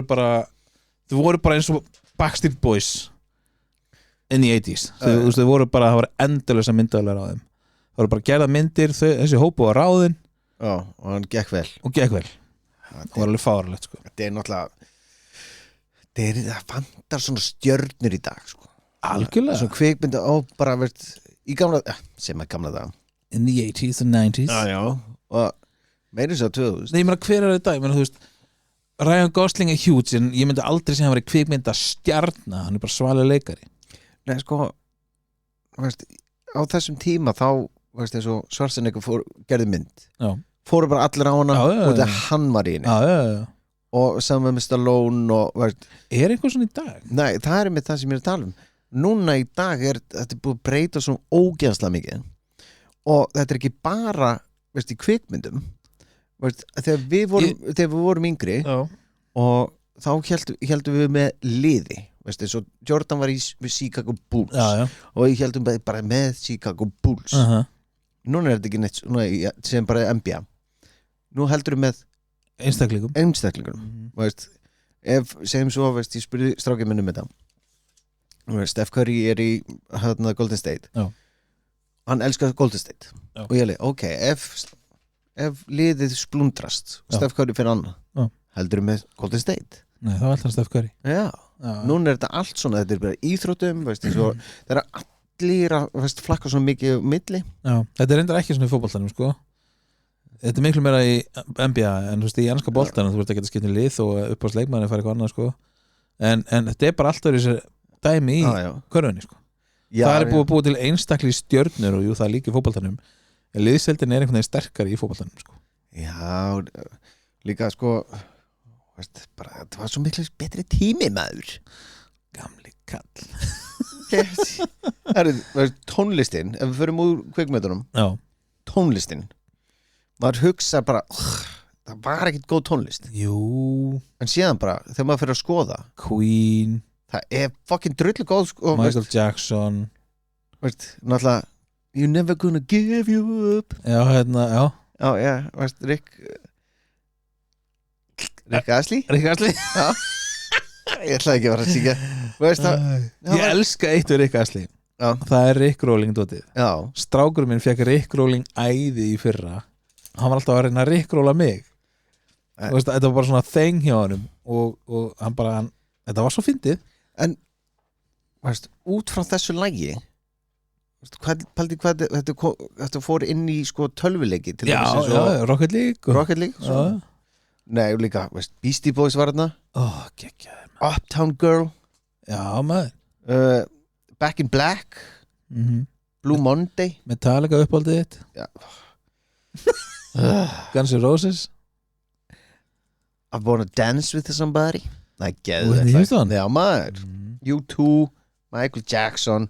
bara eins og Backstreet Boys inn í 80s þau voru bara, það var endalösa myndaðalega á þeim það voru bara gerða myndir þessi hópu var ráðinn og hann gekk vel það var alveg fáralegt sko þetta er náttúrulega það vantar svona stjörnur í dag sko algjörlega svona kvikmynda og bara verið í gamla dag in the 80s and 90s já og meirins á 2000 ég meina hver er þetta, ég meina þú veist Ryan Gosling er huge en ég myndi aldrei sem hann verið kvikmynda stjarna hann er bara svalega leikari Nei, sko veist, á þessum tíma þá veist, eins og Schwarzenegger gerði mynd fóru bara allir á hana og það hann var í henni og saman með Stallone og veist, er eitthvað svona í dag? Nei, það er með það sem ég er að tala um núna í dag þetta er búið að breyta svona ógeðslega mikið og þetta er ekki bara veist, í kvikmyndum veist, þegar við vorum yngri og þá heldum við með liði veist, eins og Jordan var í Chicago Bulls og ég heldum bara með Chicago Bulls núna er þetta ekki neitt svona, sem bara NBA nú heldur með einstaklingunum veist, ef segjum svo, veist, ég spurði strákið minnum þetta veist, Steph Curry er í Golden State Já. hann elskar Golden State Já. og ég leið, ok, ef liðið splundrast og Steph Curry fyrir annað heldur með Golden State Nei, það var alltaf Steph Curry Já, núna er þetta allt svona þetta er bara íþróttum, veist, það er allir að veist, flakka svona mikið milli Já, þetta er reyndar ekki svona í fótboltanum sko. Þetta er miklu meira í NBA en þú veist í ennska boltanum þú veist að geta skipt í lið og upp á sleikmanni fara eitthvað annað sko. en þetta er bara alltaf þessi dæmi í körfunni sko. Það er búið til einstakli stjörnur og jú það er líka í fótboltanum en liðseldin er einhvern veginn sterkari í fótboltanum sko. Já, líka sko veist, bara, þetta var svo miklu betri tími maður Gamli kall Tónlistin, ef við förum úr kvikmyndunum tónlistin maður hugsa bara það var ekkert góð tónlist Jú en síðan bara, þegar maður fyrir að skoða Queen það er fucking drullu góð sko, Michael Jackson veist, náttúrulega You're never gonna give you up Já, já, veist, Rick Astley Já Ég ætlaði ekki að vera að syngja veist, Ég elska eitt við Rick Astley Það er Rick Rolling dótið Strákur minn fekk Rick Rolling æði í fyrra Hann var alltaf að reyna að Rick Rolla mig veist, Þetta var bara svona þeng hjá honum og hann bara þetta var svo fyndið En veist, út frá þessu lagi hvað þetta fór inn í sko, tölvuleiki til Já, Rocket League Nei, líka, veist, Beastie Boys var þarna Uptown Girl Já, maður Back in Black Blue Monday Metallica uppáldið þitt Guns N' Roses I wanna dance with somebody Nei, Whitney Houston Já, maður U2, Michael Jackson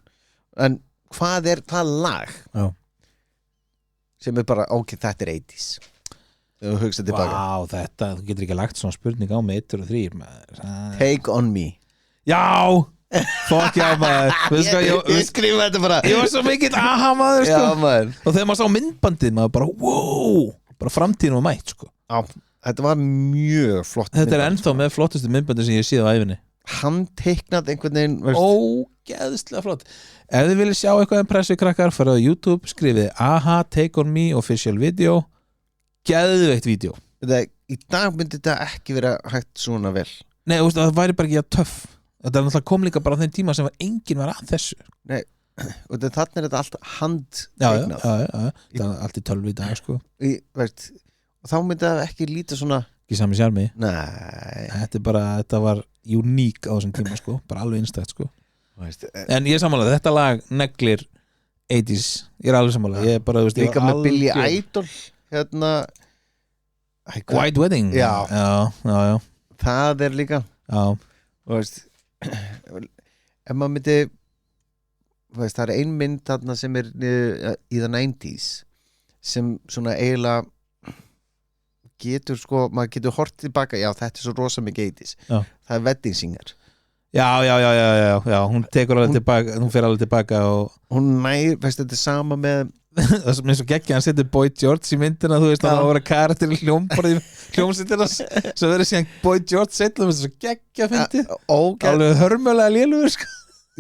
En hvað lag Já. sem er bara, ok, þetta er 80s þegar þú hugsa tilbaka þetta, þú getur ekki lagt svona spurning á mig 1 og 3 Take on me Já, fuck já maður Ég skrifa þetta bara Ég var svo mikill aha maður sko. Já, maður. Og þegar maður sá myndbandið maður bara wow bara framtíðin var mætt sko. Já, þetta var mjög flott Þetta er ennþá með flottustu myndbandið sem ég séð á æfinni Hann teiknað einhvern veginn Ógeðslega flott Ef þið viljið sjá eitthvað impressi krakkar farið á YouTube, skrifið aha, take on me, official video Geðveikt vídeo Í dag myndi þetta ekki vera hægt svona vel Nei, þú veist, það væri bara ekki að töff Þetta er náttúrulega kom líka bara á þeim tíma sem enginn var að þessu Nei, og þannig er þetta allt handteiknað Já, það er allt í 12 í dag sko. Og þá myndi það ekki líta svona Ekki sami sjarmi Nei Þetta var uník á þessum tíma sko. Bara alveg einstakt sko. En ég er sammála, þetta lag neglir 80s, ég er alveg sammála Ég er bara, þú veist, líka með Billy Idol White Wedding Já. Það er líka Já. Og veist ef maður myndi veist, það er ein mynd þarna sem er í the 90s sem svona eiginlega getur sko, maður getur hort tilbaka já, þetta er svo rosa mikið 80s það er Wedding Singer Já, hún tekur alveg tilbaka hún fer alveg tilbaka og hún veist, þetta er sama með það sem er svo geggja, hann setur Boy George í myndina þú veist, hann var að vera karakter í hljómsveitina svo verður síðan Boy George setla, það er svo geggja fyndið alveg hörmulega lélugur sko.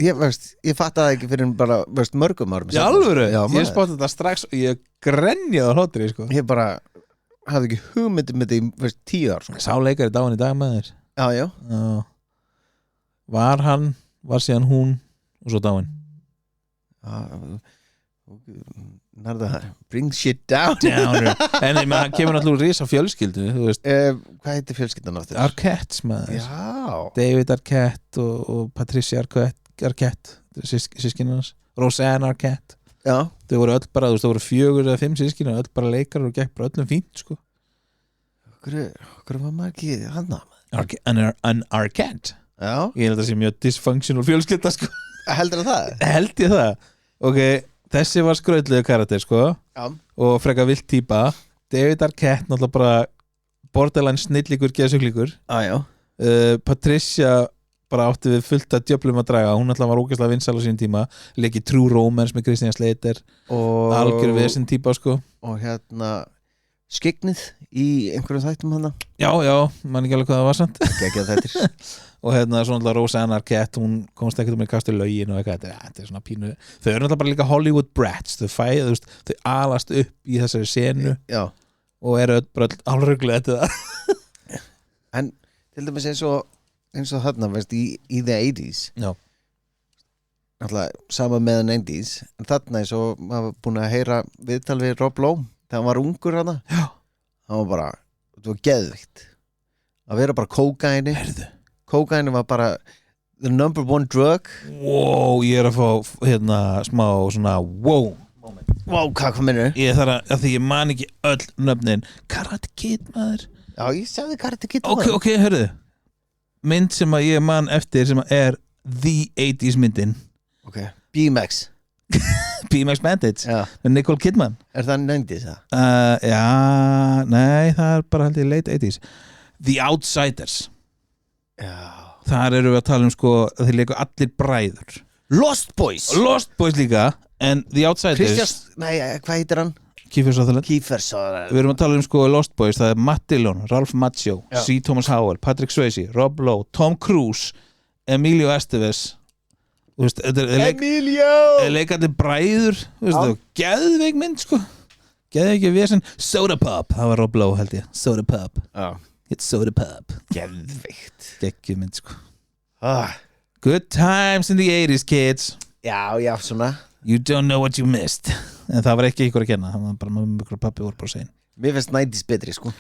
ég fatt að það ekki fyrir bara veist, mörgum árum ég spátti þetta strax og ég grenjaði á hlátri sko. Ég bara hafði ekki hugmyndið með þetta í 10 ár sko. Sá leikari dáin í dag með þér Já. Var síðan hún og svo dáin bring shit down en hann kemur náttúrulega risa fjölskyldu hvað heitir fjölskyldan áttur? Arquette David Arquette og Patricia Arquette sískinu hans, Roseanne Arquette þau voru öll bara, þau voru 4 eða 5 sískinu, öll bara leikar og gekk bara öllum fínt sko. Hvað var maður ekki hann að? An Arquette ég held að það sé mjög dysfunctional fjölskylda sko. Heldur það? Held ég það ok, þessi var skrautlegu karakter sko. Og freka vilt típa David Arquette náttúrulega bara borderline snillíkur geðsjúklíkur Patricia bara átti við fullt að djöflum að draga, hún alltaf var ógeðslega vinsæl á sín tíma, leikir True Romance með Christian Slater, algjör vesinn típa sko. Og skygnið í einhverjum þættum hana. Já, man ekki alveg hvað það var samt. Gekkið þættir. Og svona alltaf Rosanna Arquette, hún komst ekkert í kastu lögin og eitthvað, þetta er svona pínu, þau eru alltaf bara líka Hollywood brats, þau alast upp í þessari senu. Já. Og eru bara álruglu þetta. En til dæmis eins og þarna, veist, í the 80s. Já. Alltaf sama með 90s, en þarna eins og maður búin að heyra viðtal við Rob Lowe þegar hann var ungur hana. Já. Hann var bara, þetta var geðvikt að vera bara kókaini. Kókaini var bara the number one drug. Wow, ég að fá smá svona wow moment. Wow, hvað minnur? Ég þarf að því ég man ekki öll nöfnin. Karate Kid, maður. Já, ég sagði Karate Kid. Ok, hörðu. Mynd sem að ég man eftir sem að er the 80s myndin. Ok, BMX Bandits með Nicole Kidman. Er það 90s það? Já, nei, það er bara held ég late 80s. The Outsiders. Já. Þar eru við að tala sko að þeir leiku allir bræður. Lost Boys líka, en The Outsiders hvað heitir hann? Kiefer Sutherland. Við erum að tala sko Lost Boys, það er Matt Dillon, Ralph Macchio, C. Thomas Howell, Patrick Swayze, Rob Lowe, Tom Cruise, Emilio Estevez. Emilio leika allir bræður, geðveik mynd sko, geðveik vesen. Soda Pop, það var Rob Lowe held ég. Soda Pop. It's Soda Pop. Geðveikt. Geggjuð mynd sko. Good times in the 80s, kids. Já, svona. You don't know what you missed. En það var ekki ykkur að kenna, það var bara mjög pappi voru bara sein. Mér finnst 90s betri sko.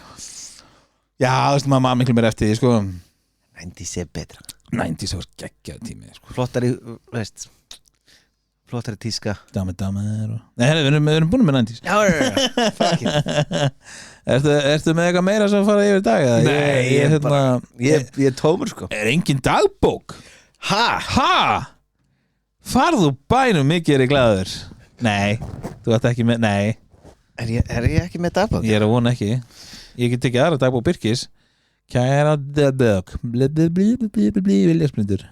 Já, maður miklu mér eftir því sko. 90s er betra. 90s var geggjað tími sko. Flottari tíska. Damer Nei, við erum búin með 90s. Já, fuck it. Ertu með eitthvað meira sem að fara yfir í dag? Nei, ég er tómur sko. Er engin dagbók? Ha? Farðu bænum mikið er ég glaður. Nei, þú ert ekki með. Nei. Er ég ekki með dagbók? Ég er að vona ekki. Ég get ekki aðra dagbók Birkis. Kæra dagbók. Viljasplindur.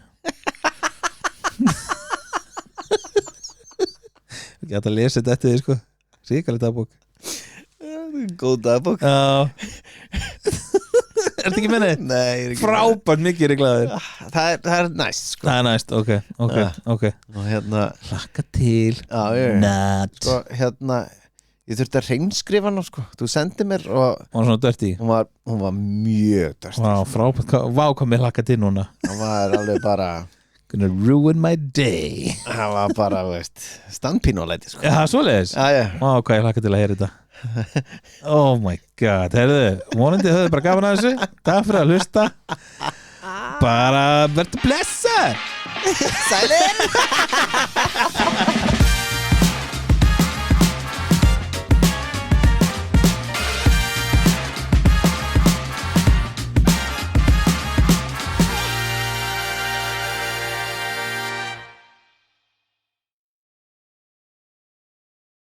Ég ætla að lesa þetta eftir því sko. Ríkaleg dagbók. Góð dagbók. Já. Ertu ekki með neitt? Nei, ég er ekki. Frábært mikið er ég glaður. Það er næst sko. Það er næst, ok. Og hlakka til. Natt. Sko, ég þurfti að reynskrifa hana sko. Þú sendið mér og hún var svona dirty. Hún var mjög dirty. Vá, frábært. Vá, hvað mér hlakka til núna. Hún var alveg bara gonna ruin my day. Það var bara, standpínuleiti sko. Já, svoleiðis. Já. Vá, hvað ég hlakka til að heyra þetta. Oh my god, vonandi höfðu bara gaman að þessu. Takk fyrir að hlusta. Bara verður blessa. Sælir.